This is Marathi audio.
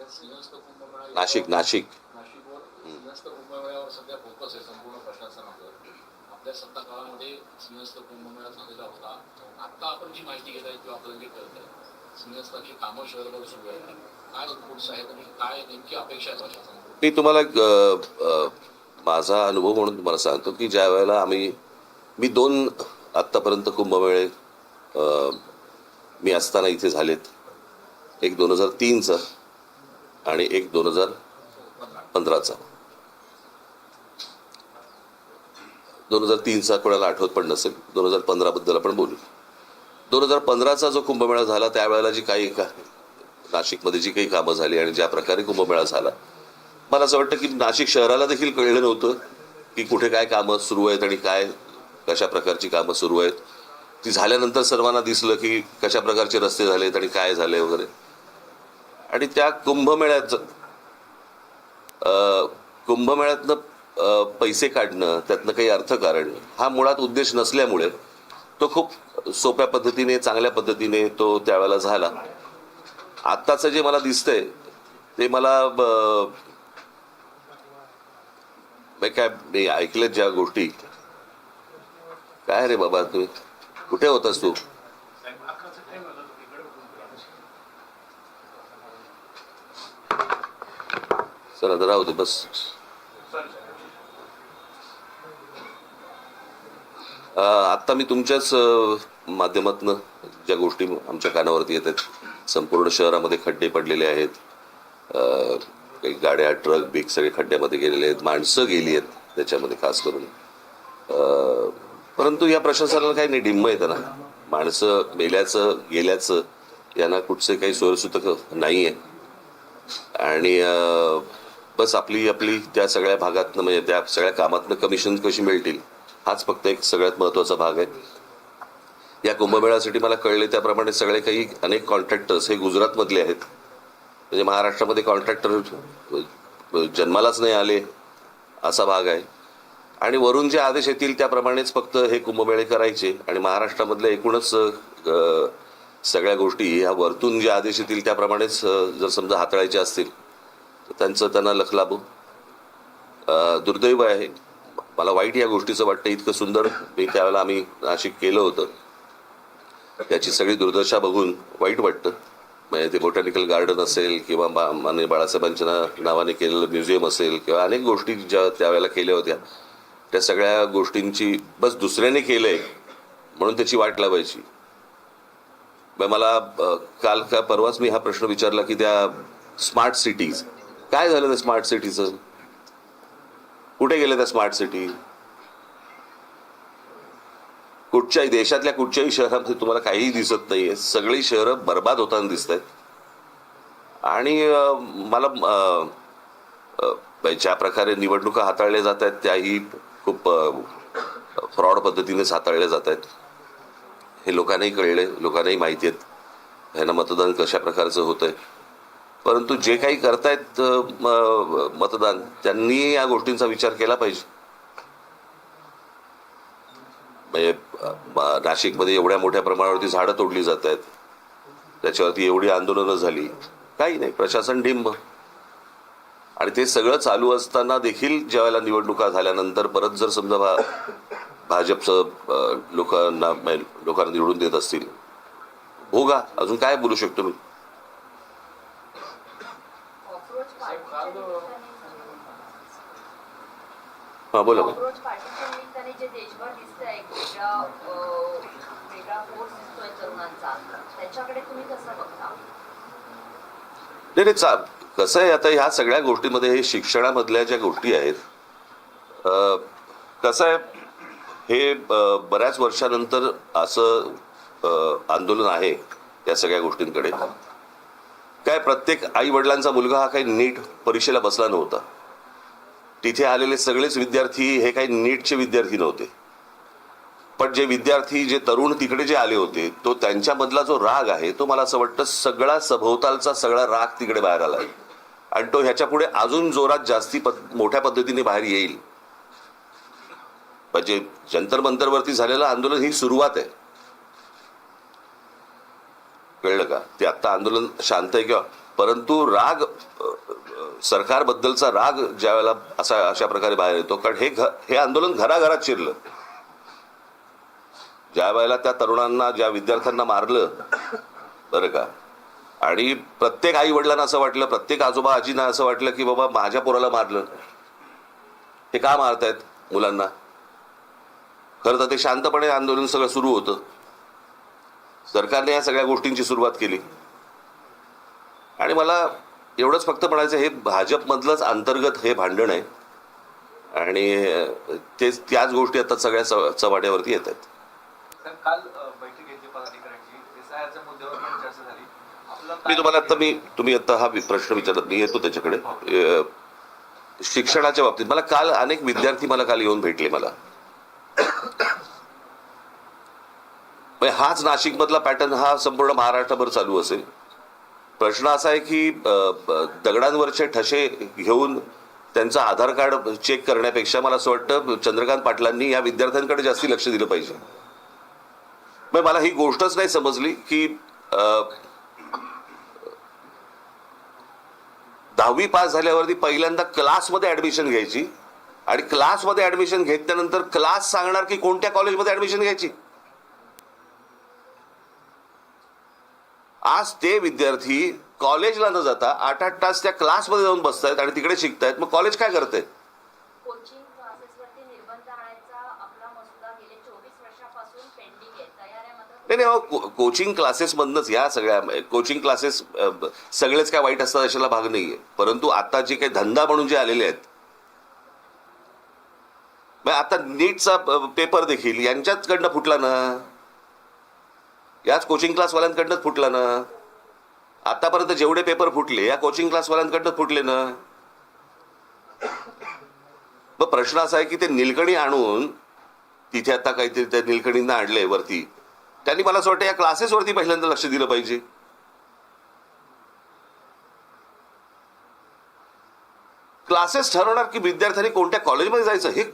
नाशिक नाशिक नाशिकवर सिंहस्थ कुंभमेळ्यावर सध्या फोकस आहे संपूर्ण प्रशासनावर. आपल्या सत्ता काळामध्ये सिंहस्थ कुंभमेळा झालेला होता. आता आपण जी माहिती घेत आहे किंवा आपल्याला जे कळत आहे सिंहस्थाची कामं शहरभर सुरू आहेत. काय इनपुट्स आहेत आणि काय नेमकी अपेक्षा आहे प्रशासनाकडून? मी तुम्हाला माझा अनुभव म्हणून तुम्हाला सांगतो की ज्या वेळेला मी 2 आत्तापर्यंत कुंभमेळे मी असताना इथे झालेत. एक 2003चा आणि एक 2015चा. 2003चा कोणाला आठवत पण नसेल, 2015 बद्दल आपण बोलू. 2015चा जो कुंभमेळा झाला त्यावेळेला जी काही नाशिकमध्ये जी काही कामं झाली आणि ज्या प्रकारे कुंभमेळा झाला, मला असं वाटतं की नाशिक शहराला देखील कळलं नव्हतं की कुठे काय कामं सुरू आहेत आणि काय कशा प्रकारची कामं सुरू आहेत. ती झाल्यानंतर सर्वांना दिसलं की कशा प्रकारचे रस्ते झालेत आणि काय झाले वगैरे. आणि त्या कुंभमेळ्यातनं पैसे काढणं, त्यातनं काही अर्थकारण हा मुळात उद्देश नसल्यामुळे तो खूप सोप्या पद्धतीने चांगल्या पद्धतीने तो त्यावेळेला झाला. आत्ताचं जे मला दिसतंय ते मला काय मी ऐकलेत ज्या गोष्टी. काय रे बाबा तुम्ही कुठे होतास तू? सर आता राहू दे बस. आत्ता मी तुमच्याच माध्यमातून ज्या गोष्टी आमच्या कानावरती येत आहेत, संपूर्ण शहरामध्ये खड्डे पडलेले आहेत, काही गाड्या ट्रक बिग सगळे खड्ड्यामध्ये गेलेले आहेत, माणसं गेली आहेत त्याच्यामध्ये खास करून. परंतु या प्रशासनाला काही नाही, डिंब येतं ना. माणसं मेल्याचं गेल्याचं यांना कुठचे काही सोयीसुद्धा नाही आहे. आणि बस आपली त्या सगळ्या भागातनं म्हणजे त्या सगळ्या कामातनं कमिशन कशी मिळतील हाच फक्त एक सगळ्यात महत्त्वाचा भाग आहे. या कुंभमेळ्यासाठी मला कळले त्याप्रमाणे सगळे काही अनेक कॉन्ट्रॅक्टर्स हे गुजरातमधले आहेत. म्हणजे महाराष्ट्रामध्ये कॉन्ट्रॅक्टर जन्मालाच नाही आले असा भाग आहे. आणि वरून जे आदेश येतील त्याप्रमाणेच फक्त हे कुंभमेळे करायचे. आणि महाराष्ट्रामधल्या एकूणच सगळ्या गोष्टी ह्या वरतून जे आदेश येतील त्याप्रमाणेच जर समजा हाताळायचे असतील तर त्यांना लख लाभू. दुर्दैव आहे, मला वाईट या गोष्टीचं वाटतं. इतकं सुंदर मी त्यावेळेला आम्ही नाशिक केलं होतं, त्याची सगळी दुर्दशा बघून वाईट वाटतं. म्हणजे ते बॉटॅनिकल गार्डन असेल किंवा माननीय बाळासाहेबांच्या नावाने केलेलं म्युझियम असेल किंवा अनेक गोष्टी ज्या त्यावेळेला केल्या होत्या त्या सगळ्या गोष्टींची बस दुसऱ्याने केलंय म्हणून त्याची वाट लावायची. मला काल का परवाच मी हा प्रश्न विचारला की त्या स्मार्ट सिटीज काय झालं. त्या स्मार्ट सिटीचं कुठे गेलं? त्या स्मार्ट सिटी कुठच्याही देशातल्या कुठच्याही शहरामध्ये तुम्हाला काहीही दिसत नाहीये. सगळी शहरं बर्बाद होताना दिसत आहेत. आणि मला ज्या प्रकारे निवडणुका हाताळल्या जात आहेत त्याही खूप फ्रॉड पद्धतीनेच हाताळल्या जात आहेत. हे लोकांनाही कळले, लोकांनाही माहिती आहेत ह्यांना मतदान कशा प्रकारचं होतंय. परंतु जे काही करतायत मतदान त्यांनी या गोष्टींचा विचार केला पाहिजे. म्हणजे नाशिकमध्ये एवढ्या मोठ्या प्रमाणावरती झाडं तोडली जात आहेत, त्याच्यावरती एवढी आंदोलनं झाली, काही नाही, प्रशासन डिंब. आणि ते सगळं चालू असताना देखील ज्यावेळेला निवडणुका झाल्यानंतर परत जर समजा भाजपचं लोकांना निवडून देत असतील, हो का, अजून काय बोलू शकतो मी. हा बोला. नाही कसं आहे आता ह्या सगळ्या गोष्टींमध्ये हे शिक्षणामधल्या ज्या गोष्टी आहेत, कसं आहे हे बऱ्याच वर्षानंतर असं आंदोलन आहे या सगळ्या गोष्टींकडे. काय प्रत्येक आई वडिलांचा मुलगा हा काही नीट परीक्षेला बसला नव्हता. तिथे आलेले सगळेच विद्यार्थी हे काही नीटचे विद्यार्थी नव्हते. पण जे विद्यार्थी जे तरुण तिकडे जे आले होते तो त्यांच्यामधला जो राग आहे तो मला असं वाटतं सगळा सभोवतालचा सगळा राग तिकडे बाहेर आला आहे. आणि तो ह्याच्या पुढे अजून जोरात जास्ती मोठ्या पद्धतीने बाहेर येईल. म्हणजे जंतर मंतरवरती झालेलं आंदोलन ही सुरुवात आहे, कळलं का. ते आत्ता आंदोलन शांत आहे किंवा परंतु राग सरकारबद्दलचा राग ज्या वेळेला अशा प्रकारे बाहेर येतो, कारण हे आंदोलन घराघरात शिरलं. ज्या वेळेला त्या तरुणांना, ज्या विद्यार्थ्यांना मारलं, बरं का, आणि प्रत्येक आई वडिलांना असं वाटलं, प्रत्येक आजोबा आजींना असं वाटलं की बाबा माझ्या पोराला मारलं, हे का मारतायत मुलांना. खरं तर ते शांतपणे आंदोलन सगळं सुरू होतं. सरकारने या सगळ्या गोष्टींची सुरुवात केली. आणि मला एवढंच फक्त म्हणायचं, हे भाजपमधलंच अंतर्गत हे भांडण आहे आणि त्याच गोष्टी आता सगळ्या चव्हाट्यावरती येत आहेत. काल बैठक घेतली पदाधिकाऱ्यांची, एसआयआरच्या मुद्द्यावर पण चर्चा झाली. मी तुम्हाला तुम्ही आता हा प्रश्न विचारत, मी येतो त्याच्याकडे. शिक्षणाच्या बाबतीत मला काल अनेक विद्यार्थी काल येऊन भेटले. मला हाच नाशिकमधला पॅटर्न हा संपूर्ण महाराष्ट्रभर चालू असेल. प्रश्न असा आहे की दगडांवरचे ठसे घेऊन त्यांचं आधार कार्ड चेक करण्यापेक्षा मला असं वाटतं चंद्रकांत पाटलांनी या विद्यार्थ्यांकडे जास्ती लक्ष दिलं पाहिजे. मला ही गोष्टच नाही समजली की 10वी पास झाल्यावरती पहिल्यांदा क्लासमध्ये ऍडमिशन घ्यायची आणि क्लासमध्ये ऍडमिशन घेतल्यानंतर क्लास सांगणार की कोणत्या कॉलेजमध्ये ऍडमिशन घ्यायची. आज ते विद्यार्थी कॉलेजला न जाता 8-8 तास त्या क्लासमध्ये जाऊन बसतायत आणि तिकडे शिकतायत. मग कॉलेज काय करते? कोचिंग क्लासेसवरती निर्बंध आणायचा आपला मसुदा गेले 24 वर्षापासून पेंडिंग आहे. तयार आहे मात्र नाही, कोचिंग क्लासेस मधनच या सगळ्या कोचिंग क्लासेस सगळेच काय वाईट असतात अशाला भाग नाहीये. परंतु आता जे काही धंदा म्हणून जे आलेले आहेत, आता नीटचा पेपर देखील यांच्याचकडनं फुटला ना, याच कोचिंग क्लासवाल्यांकडनंच फुटला ना. आतापर्यंत जेवढे पेपर फुटले या कोचिंग क्लासवाल्यांकडनंच फुटले ना. मग प्रश्न असा आहे की ते निलकणी आणून तिथे आता काहीतरी त्या निलकणींना आणलंय वरती, त्यांनी मला असं वाटतं या क्लासेसवरती पहिल्यांदा लक्ष दिलं पाहिजे. क्लासेस ठरवणार की विद्यार्थ्यांनी कोणत्या कॉलेजमध्ये जायचं, हे